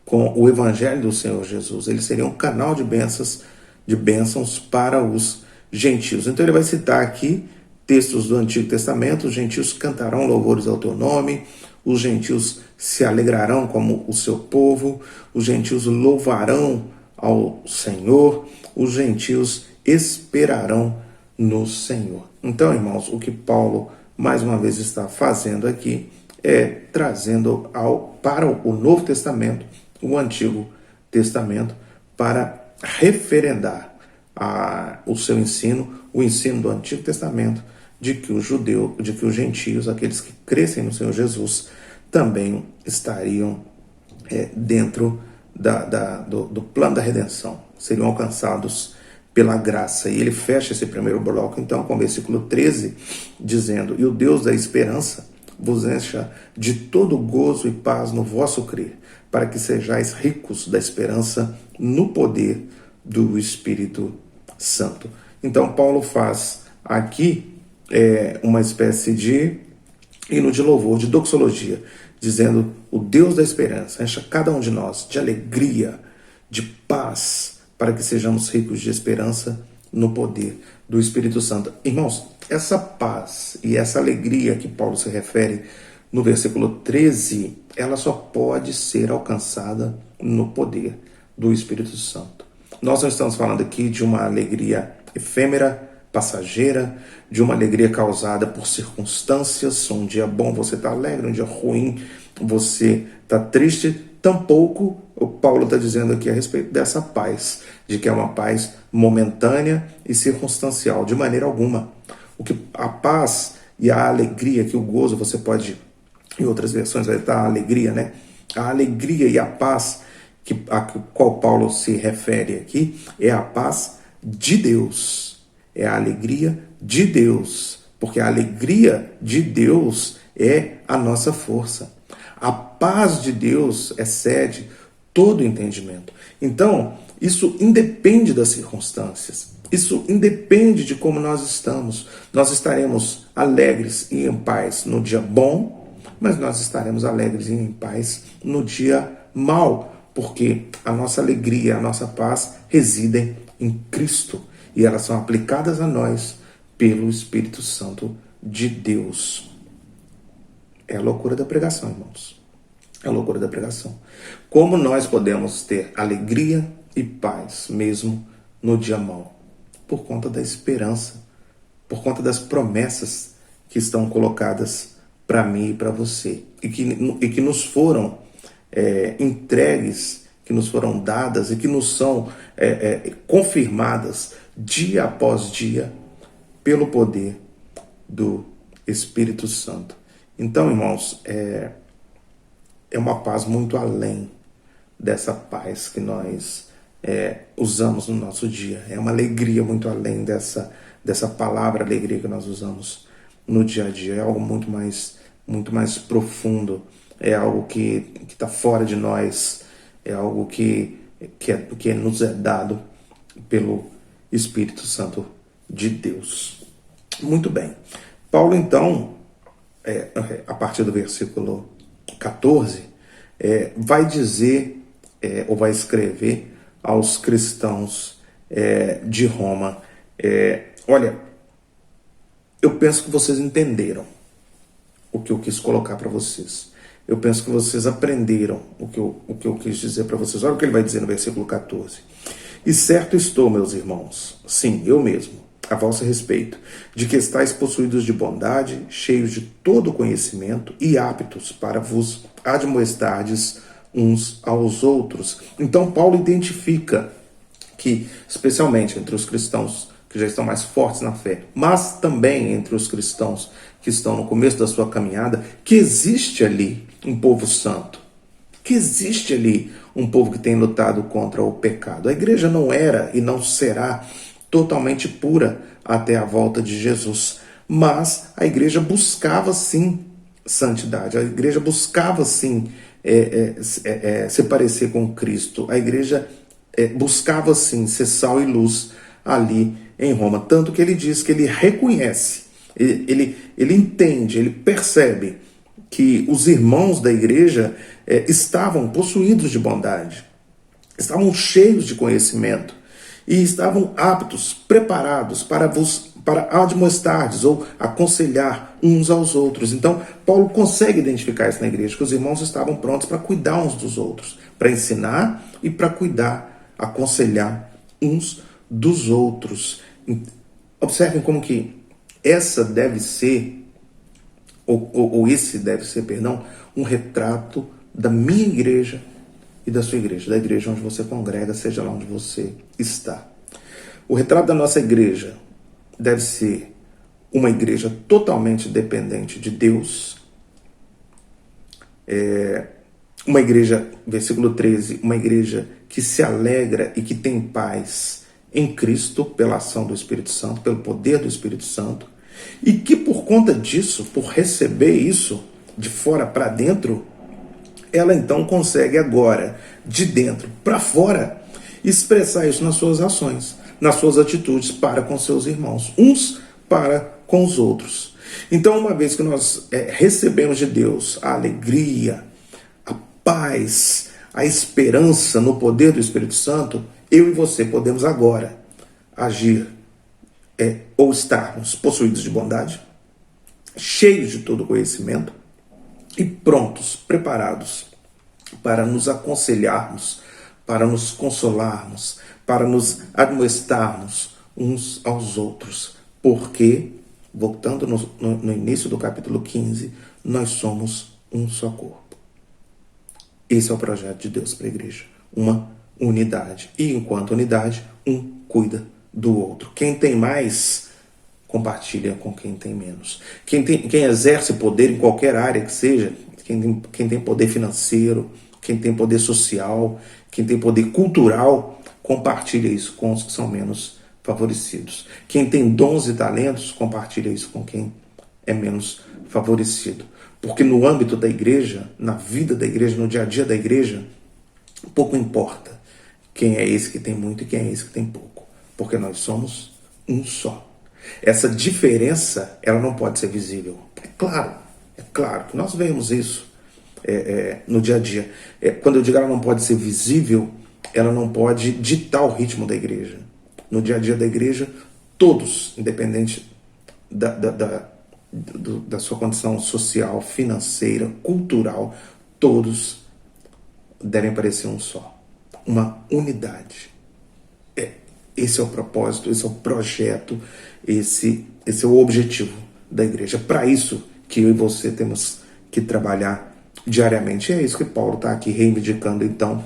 com o evangelho do Senhor Jesus. Eles seriam um canal de bênçãos para os gentios. Então ele vai citar aqui textos do Antigo Testamento: os gentios cantarão louvores ao teu nome, os gentios se alegrarão como o seu povo, os gentios louvarão ao Senhor, os gentios esperarão no Senhor. Então, irmãos, o que Paulo mais uma vez está fazendo aqui trazendo para o Novo Testamento, o Antigo Testamento, para referendar o seu ensino, o ensino do Antigo Testamento, de que os gentios, aqueles que crescem no Senhor Jesus, também estariam dentro do plano da redenção, seriam alcançados pela graça. E ele fecha esse primeiro bloco, então, com o versículo 13, dizendo: e o Deus da esperança vos encha de todo gozo e paz no vosso crer, para que sejais ricos da esperança no poder do Espírito Santo. Então, Paulo faz aqui uma espécie de hino de louvor, de doxologia, dizendo: o Deus da esperança encha cada um de nós de alegria, de paz, para que sejamos ricos de esperança no poder do Espírito Santo. Irmãos, essa paz e essa alegria que Paulo se refere no versículo 13, ela só pode ser alcançada no poder do Espírito Santo. Nós não estamos falando aqui de uma alegria efêmera, passageira, de uma alegria causada por circunstâncias. Um dia bom você está alegre, um dia ruim você está triste. Tampouco o Paulo está dizendo aqui a respeito dessa paz, de que é uma paz momentânea e circunstancial, de maneira alguma. O que a paz e a alegria, que o gozo você pode, em outras versões vai estar a alegria, né? A alegria e a paz a qual Paulo se refere aqui é a paz de Deus, é a alegria de Deus, porque a alegria de Deus é a nossa força. A paz de Deus excede todo entendimento. Então, isso independe das circunstâncias. Isso independe de como nós estamos. Nós estaremos alegres e em paz no dia bom, mas nós estaremos alegres e em paz no dia mau, porque a nossa alegria, a nossa paz residem em Cristo e elas são aplicadas a nós pelo Espírito Santo de Deus. É a loucura da pregação, irmãos. É a loucura da pregação. Como nós podemos ter alegria e paz mesmo no dia mau? Por conta da esperança, por conta das promessas que estão colocadas para mim e para você, e que nos foram entregues, que nos foram dadas e que nos são confirmadas dia após dia pelo poder do Espírito Santo. Então, irmãos, é uma paz muito além dessa paz que nós usamos no nosso dia. É uma alegria muito além dessa palavra alegria que nós usamos no dia a dia. É algo muito mais profundo. É algo que está fora de nós. É algo que nos é dado pelo Espírito Santo de Deus. Muito bem. Paulo, então, a partir do versículo 14, vai dizer, ou vai escrever aos cristãos de Roma: olha, eu penso que vocês entenderam o que eu quis colocar para vocês. Eu penso que vocês aprenderam o que eu quis dizer para vocês. Olha o que ele vai dizer no versículo 14. E certo estou, meus irmãos, sim, eu mesmo, a vosso respeito, de que estáis possuídos de bondade, cheios de todo conhecimento e aptos para vos admoestardes uns aos outros. Então Paulo identifica que, especialmente entre os cristãos que já estão mais fortes na fé, mas também entre os cristãos que estão no começo da sua caminhada, que existe ali um povo santo, que existe ali um povo que tem lutado contra o pecado. A igreja não era e não será totalmente pura até a volta de Jesus, mas a igreja buscava sim santidade, a igreja buscava sim se parecer com Cristo, a igreja buscava sim ser sal e luz ali em Roma, tanto que ele diz que ele reconhece, ele entende, ele percebe que os irmãos da igreja estavam possuídos de bondade, estavam cheios de conhecimento e estavam aptos, preparados para admoestardes ou aconselhar uns aos outros. Então, Paulo consegue identificar isso na igreja, que os irmãos estavam prontos para cuidar uns dos outros, para ensinar e para cuidar, aconselhar uns dos outros. Observem como que essa deve ser, ou esse deve ser, perdão, um retrato da minha igreja e da sua igreja, da igreja onde você congrega, seja lá onde você está. O retrato da nossa igreja deve ser uma igreja totalmente dependente de Deus, uma igreja, versículo 13, uma igreja que se alegra e que tem paz em Cristo pela ação do Espírito Santo, pelo poder do Espírito Santo, e que por conta disso, por receber isso de fora para dentro, ela então consegue agora, de dentro para fora, expressar isso nas suas ações, nas suas atitudes para com seus irmãos, uns para com os outros. Então, uma vez que nós recebemos de Deus a alegria, a paz, a esperança no poder do Espírito Santo, eu e você podemos agora agir ou estarmos possuídos de bondade, cheios de todo conhecimento e prontos, preparados para nos aconselharmos, para nos consolarmos, para nos admoestarmos uns aos outros. Porque, voltando no início do capítulo 15, nós somos um só corpo. Esse é o projeto de Deus para a igreja. Uma unidade. E enquanto unidade, um cuida do outro. Quem tem mais, compartilha com quem tem menos. Quem exerce poder em qualquer área que seja, quem tem poder financeiro, quem tem poder social, quem tem poder cultural, compartilha isso com os que são menos favorecidos. Quem tem dons e talentos, compartilha isso com quem é menos favorecido. Porque no âmbito da igreja, na vida da igreja, no dia a dia da igreja, pouco importa quem é esse que tem muito e quem é esse que tem pouco. Porque nós somos um só. Essa diferença, ela não pode ser visível. É claro que nós vemos isso no dia a dia. Quando eu digo ela não pode ser visível, ela não pode ditar o ritmo da igreja. No dia a dia da igreja, todos, independente da sua condição social, financeira, cultural, todos devem parecer um só. Uma unidade. Esse é o propósito, esse é o projeto, esse é o objetivo da igreja. Para isso que eu e você temos que trabalhar diariamente. E é isso que Paulo está aqui reivindicando, então,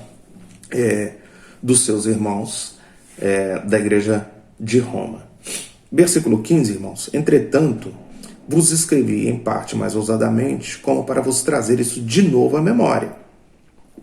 dos seus irmãos da igreja de Roma. Versículo 15, irmãos. Entretanto, vos escrevi em parte mais ousadamente, como para vos trazer isso de novo à memória,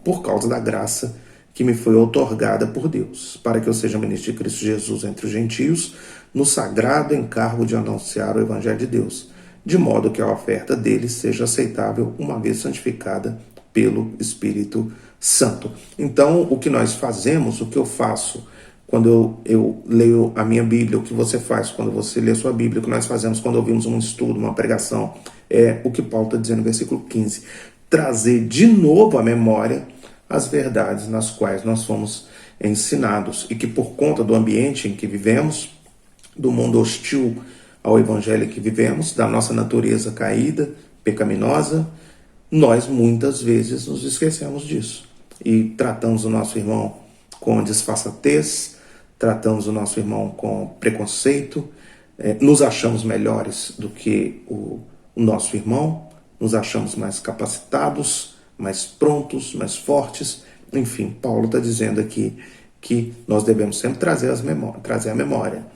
por causa da graça que me foi outorgada por Deus, para que eu seja ministro de Cristo Jesus entre os gentios, no sagrado encargo de anunciar o Evangelho de Deus, de modo que a oferta deles seja aceitável, uma vez santificada pelo Espírito Santo. Então, o que nós fazemos, o que eu faço quando eu leio a minha Bíblia, o que você faz quando você lê a sua Bíblia, o que nós fazemos quando ouvimos um estudo, uma pregação, é o que Paulo está dizendo no versículo 15. Trazer de novo à memória as verdades nas quais nós fomos ensinados e que por conta do ambiente em que vivemos, do mundo hostil ao evangelho que vivemos, da nossa natureza caída, pecaminosa, nós muitas vezes nos esquecemos disso e tratamos o nosso irmão com disfarçatez, tratamos o nosso irmão com preconceito, nos achamos melhores do que o nosso irmão, nos achamos mais capacitados, mais prontos, mais fortes. Enfim, Paulo está dizendo aqui que nós devemos sempre trazer à memória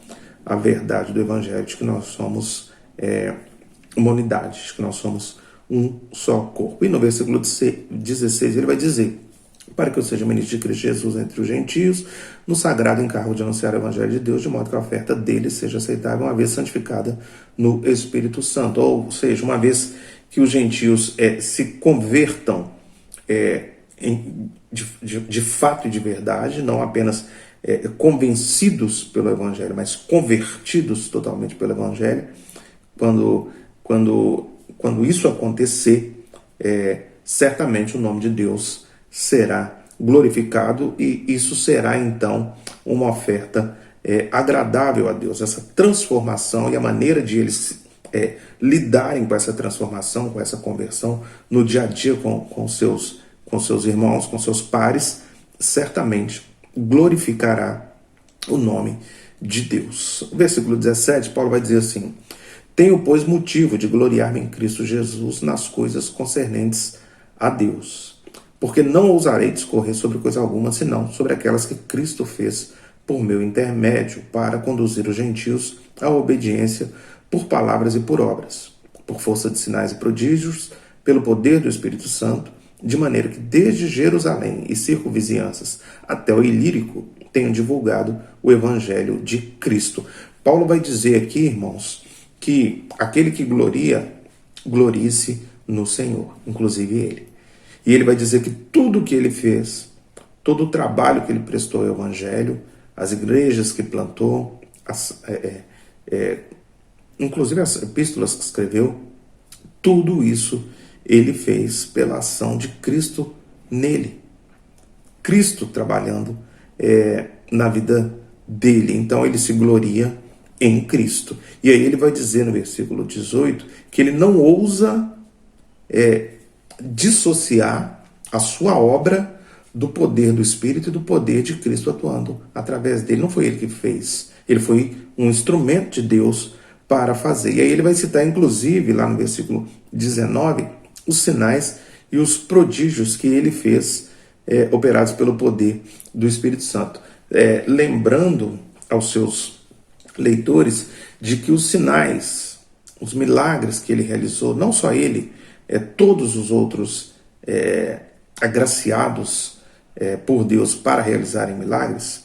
a verdade do Evangelho, de que nós somos uma unidade, de que nós somos um só corpo. E no versículo 16 ele vai dizer: para que eu seja ministro de Cristo Jesus entre os gentios, no sagrado encargo de anunciar o Evangelho de Deus, de modo que a oferta dele seja aceitável, uma vez santificada no Espírito Santo. Ou seja, uma vez que os gentios se convertam de fato e de verdade, não apenas convencidos pelo Evangelho, mas convertidos totalmente pelo Evangelho. Quando isso acontecer, certamente o nome de Deus será glorificado e isso será então uma oferta agradável a Deus. Essa transformação e a maneira de eles lidarem com essa transformação, com essa conversão no dia a dia com seus irmãos, com seus pares, certamente glorificará o nome de Deus. Versículo 17, Paulo vai dizer assim: tenho, pois, motivo de gloriar-me em Cristo Jesus nas coisas concernentes a Deus, porque não ousarei discorrer sobre coisa alguma, senão sobre aquelas que Cristo fez por meu intermédio, para conduzir os gentios à obediência por palavras e por obras, por força de sinais e prodígios, pelo poder do Espírito Santo, de maneira que desde Jerusalém e circunvizinhanças até o Ilírico tenham divulgado o Evangelho de Cristo. Paulo vai dizer aqui, irmãos, que aquele que gloria, glorie-se no Senhor, inclusive ele. E ele vai dizer que tudo o que ele fez, todo o trabalho que ele prestou ao Evangelho, as igrejas que plantou, inclusive as epístolas que escreveu, tudo isso ele fez pela ação de Cristo nele. Cristo trabalhando na vida dele. Então ele se gloria em Cristo. E aí ele vai dizer no versículo 18 que ele não ousa dissociar a sua obra do poder do Espírito e do poder de Cristo atuando através dele. Não foi ele que fez. Ele foi um instrumento de Deus para fazer. E aí ele vai citar, inclusive, lá no versículo 19, os sinais e os prodígios que ele fez, operados pelo poder do Espírito Santo. Lembrando aos seus leitores de que os sinais, os milagres que ele realizou, não só ele, todos os outros agraciados por Deus para realizarem milagres,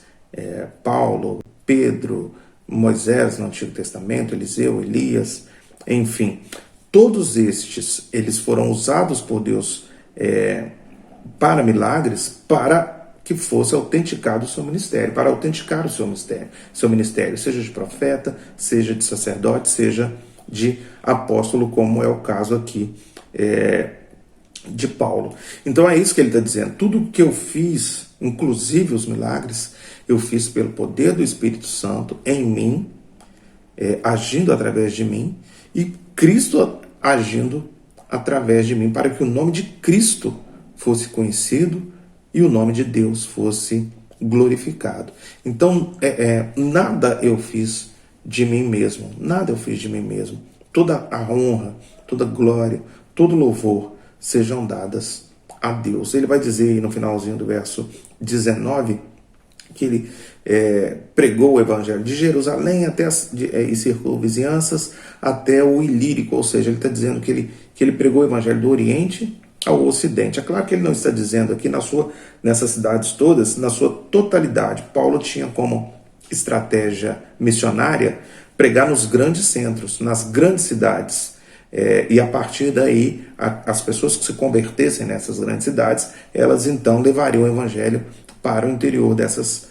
Paulo, Pedro, Moisés no Antigo Testamento, Eliseu, Elias, enfim, todos estes, eles foram usados por Deus para milagres, para que fosse autenticado o seu ministério, para autenticar o seu ministério, seja de profeta, seja de sacerdote, seja de apóstolo, como é o caso aqui de Paulo. Então é isso que ele está dizendo. Tudo que eu fiz, inclusive os milagres, eu fiz pelo poder do Espírito Santo em mim, agindo através de mim, e Cristo agindo através de mim, para que o nome de Cristo fosse conhecido e o nome de Deus fosse glorificado. Então, nada eu fiz de mim mesmo, nada eu fiz de mim mesmo. Toda a honra, toda a glória, todo louvor sejam dadas a Deus. Ele vai dizer aí no finalzinho do verso 19 que ele pregou o evangelho de Jerusalém até e circunvizinhanças até o Ilírico, ou seja, ele está dizendo que ele pregou o evangelho do Oriente ao Ocidente. É claro que ele não está dizendo aqui nessas cidades todas, na sua totalidade. Paulo tinha como estratégia missionária pregar nos grandes centros, nas grandes cidades, e a partir daí as pessoas que se convertessem nessas grandes cidades, elas então levariam o evangelho para o interior dessas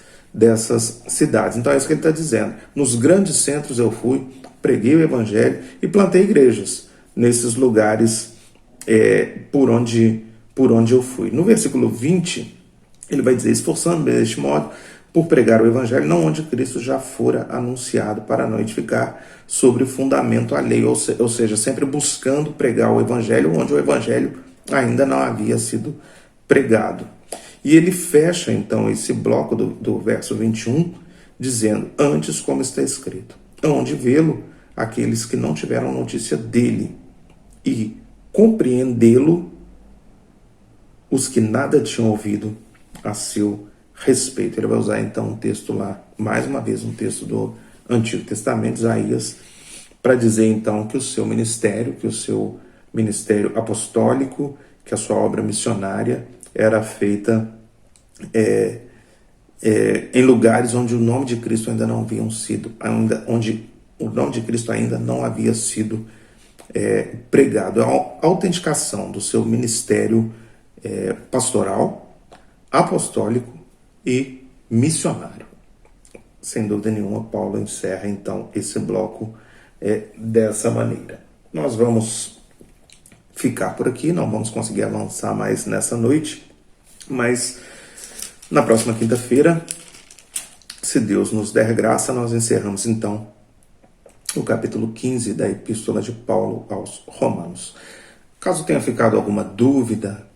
cidades. Então é isso que ele está dizendo. Nos grandes centros eu fui, preguei o evangelho e plantei igrejas nesses lugares por onde eu fui. No versículo 20, ele vai dizer: esforçando-me deste modo por pregar o evangelho, não onde Cristo já fora anunciado, para não edificar sobre fundamento alheio, ou seja, sempre buscando pregar o evangelho onde o evangelho ainda não havia sido pregado. E ele fecha então esse bloco do verso 21 dizendo: antes, como está escrito, hão de vê-lo aqueles que não tiveram notícia dele, e compreendê-lo os que nada tinham ouvido a seu respeito. Ele vai usar então um texto lá, mais uma vez um texto do Antigo Testamento, Isaías, para dizer então que o seu ministério apostólico, que a sua obra missionária era feita em lugares onde o nome de Cristo ainda não havia sido, onde o nome de Cristo ainda não havia sido pregado. A autenticação do seu ministério pastoral, apostólico e missionário. Sem dúvida nenhuma, Paulo encerra então esse bloco dessa maneira. Nós vamos ficar por aqui, não vamos conseguir avançar mais nessa noite, mas na próxima quinta-feira, se Deus nos der graça, nós encerramos então o capítulo 15 da Epístola de Paulo aos Romanos. Caso tenha ficado alguma dúvida,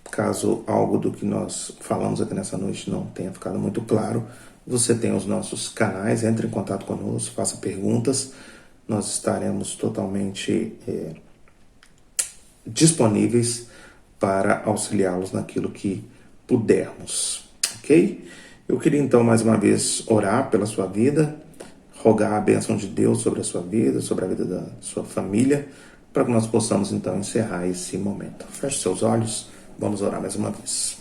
caso algo do que nós falamos aqui nessa noite não tenha ficado muito claro, você tem os nossos canais, entre em contato conosco, faça perguntas, nós estaremos totalmente disponíveis para auxiliá-los naquilo que pudermos, ok? Eu queria então mais uma vez orar pela sua vida, rogar a bênção de Deus sobre a sua vida, sobre a vida da sua família, para que nós possamos então encerrar esse momento. Feche seus olhos, vamos orar mais uma vez.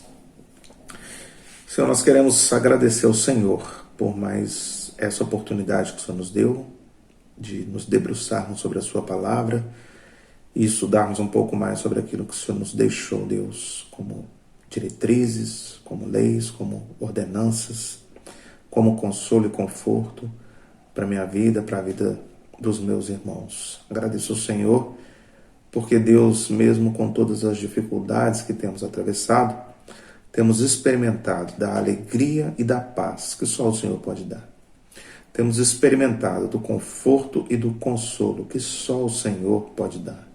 Senhor, nós queremos agradecer ao Senhor por mais essa oportunidade que o Senhor nos deu de nos debruçarmos sobre a sua palavra e estudarmos um pouco mais sobre aquilo que o Senhor nos deixou, Deus, como diretrizes, como leis, como ordenanças, como consolo e conforto para a minha vida, para a vida dos meus irmãos. Agradeço ao Senhor, porque Deus, mesmo com todas as dificuldades que temos atravessado, temos experimentado da alegria e da paz que só o Senhor pode dar. Temos experimentado do conforto e do consolo que só o Senhor pode dar.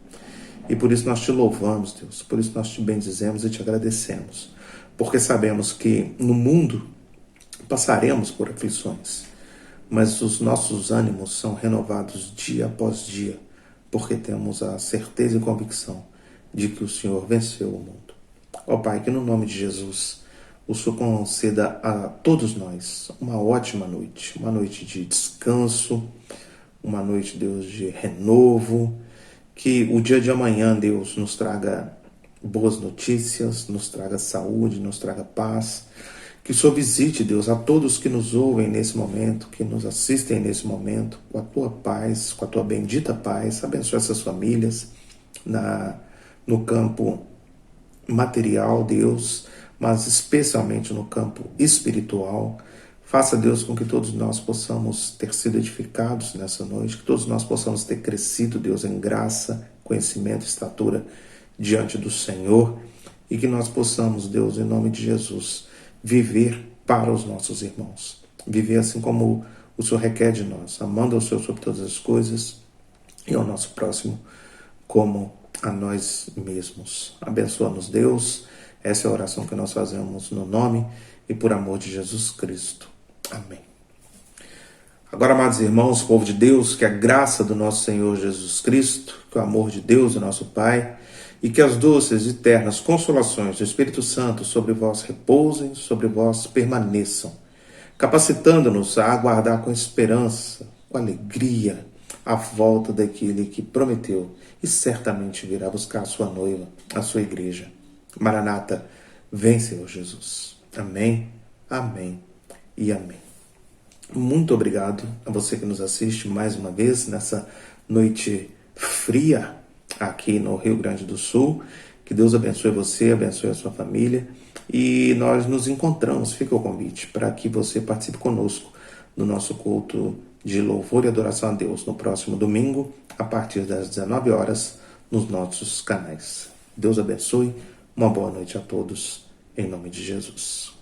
E por isso nós te louvamos, Deus, por isso nós te bendizemos e te agradecemos, porque sabemos que no mundo passaremos por aflições, mas os nossos ânimos são renovados dia após dia, porque temos a certeza e convicção de que o Senhor venceu o mundo. Ó Pai, que no nome de Jesus o Senhor conceda a todos nós uma ótima noite, uma noite de descanso, uma noite, Deus, de renovo, que o dia de amanhã, Deus, nos traga boas notícias, nos traga saúde, nos traga paz. Que o Senhor visite, Deus, a todos que nos ouvem nesse momento, que nos assistem nesse momento, com a tua paz, com a tua bendita paz. Abençoe essas famílias no campo material, Deus, mas especialmente no campo espiritual. Faça, Deus, com que todos nós possamos ter sido edificados nessa noite, que todos nós possamos ter crescido, Deus, em graça, conhecimento, estatura diante do Senhor, e que nós possamos, Deus, em nome de Jesus, viver para os nossos irmãos. Viver assim como o Senhor requer de nós, amando ao Senhor sobre todas as coisas e ao nosso próximo como a nós mesmos. Abençoa-nos, Deus. Essa é a oração que nós fazemos no nome e por amor de Jesus Cristo. Amém. Agora, amados irmãos, povo de Deus, que a graça do nosso Senhor Jesus Cristo, que o amor de Deus, o nosso Pai, e que as doces e eternas consolações do Espírito Santo sobre vós repousem, sobre vós permaneçam, capacitando-nos a aguardar com esperança, com alegria, a volta daquele que prometeu e certamente virá buscar a sua noiva, a sua igreja. Maranata, vem, Senhor Jesus. Amém, amém e amém. Muito obrigado a você que nos assiste mais uma vez nessa noite fria aqui no Rio Grande do Sul. Que Deus abençoe você, abençoe a sua família. E nós nos encontramos, fica o convite, para que você participe conosco no nosso culto de louvor e adoração a Deus no próximo domingo, a partir das 19 horas, nos nossos canais. Deus abençoe, uma boa noite a todos, em nome de Jesus.